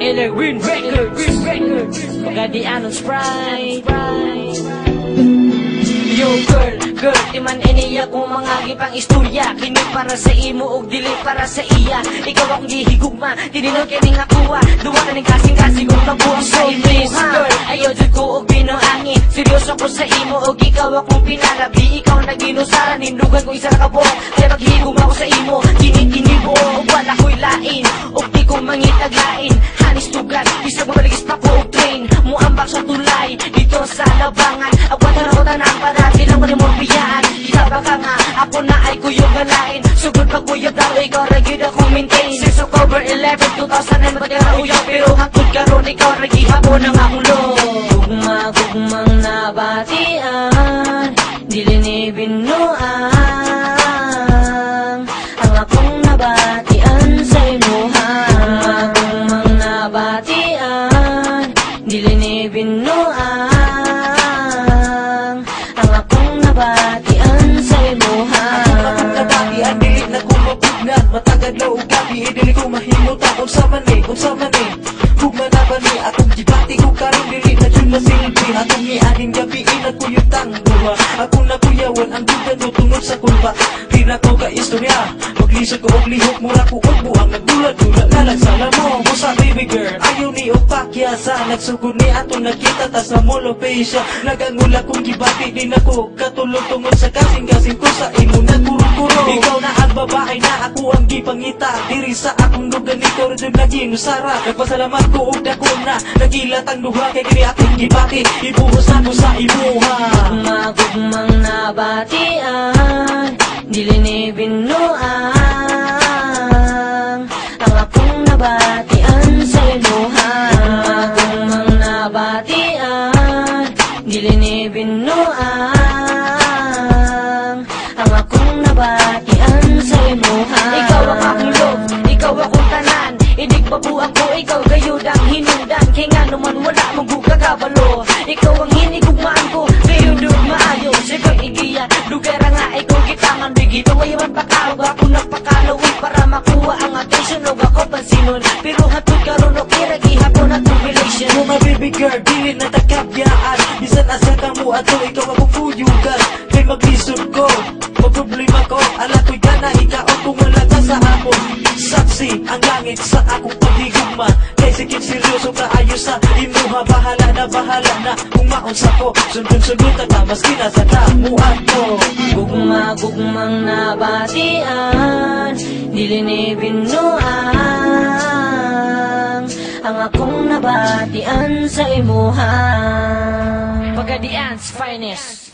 Miller, Green Records, Pagadian on Sprite. Yo girl, di man iniya kung mga gipang istorya. Kini para sa imo og dili para sa iya. Ikaw akong gihigugma, tininod kining akuha. Duwa na ning kasing-kasing kung nabuang sa imo girl. Ayaw jud ko og binoangi, seryoso ko sa imo og ikaw akong pinalabi. Ikaw na ginusara, nindugan ko isa na kabuok. Kaya maghigugma ko sa imo, kinikinib og wala ko'y lain. Og di ko mangitaglain, hanis tugan, bisag mabaligis pa ko og train. Muambak sa tulay, dito sa labangan. Agwat na ko tanang parati lang mo biyaan. Kita baka nga, ako na ay kuyog galain. Sugod pa kuyog daw, ikaw ragid ako maintain. 6 October 11, 2009, matira uyog. Pero hangtod karon, ikaw ragid hapon ang akong loob. Gugma-gugmang nabatian, dili ni binuang ang akong nabatian sa imuha. Gugma-gugmang nabatian, dili ni binuang ang akong nabatian sa imuha. Akong nabatian, dili na ko mabugnat. Matagad na og gabi, dili ko mahimutan. Kung sa mani, gugma na ba ni akong gibati ko karon dili na dyan masilbi. Akong nianing gabi, inakuyutang duwa. Ako na kuyawan, ang dugan mo tungod sa kulba. Di na ko ka-istorya, maglisod ko og lihok. Mura ko og buang, nagdulat-dulat na lang sa lamo. Musa baby girl, ayaw ni og pakyasa. Nagsugod ni ato nakita ta sa molopesya. Nagangula kong gibati, di na ko katulog tungod sa kasing-kasing ko sa imo nagkuro-kuro. Ikaw na ang babae na ako ang gipangita. Diri sa akong lugar ikaw rin naging usara. Nagpasalamat ko og dako na nagilat ang duha. Kay kini aking gibati, ibuhos ako sa imuha. Gugma-gugmang nabatian, dili ni binuang ang akong nabatian sa imuha. Gugma-gugmang nabatian, dili ni binuang ang akong nabatian sa imuha. Ikaw ang akong love, ikaw akong tanan. Idig babuang ko, ikaw gayud ang hinundan. Kaya nga naman wala mong gugagabalo. Ikaw ang hinigugmaan ko, gayud og maayo. Sigang igiya, lugar nga ikaw gitangan. Bigito ayaman pakawag ako nagpakalawin para makuha ang attention. Og ako pansinon, pero hatod karon o kiragi hapon at relation. Mga baby girl, dili na takabyaan. Bisan asa ka mo ato, ikaw akong kuyugan. Kay maglisod ko, magproblema ko. Ala ko'y gana, ikaw kung wala ka sa amon. Saksi ang langit sa akong paghigugma. Kay sikip seryoso ka ayos sa imuha. Bahala na kung maunsa ko. Sundun-sundun ka maski nasa damuan ko. Gugma-gugmang nabatian, dili ni binuang ang akong nabatian sa imuha. Pagadian's finest.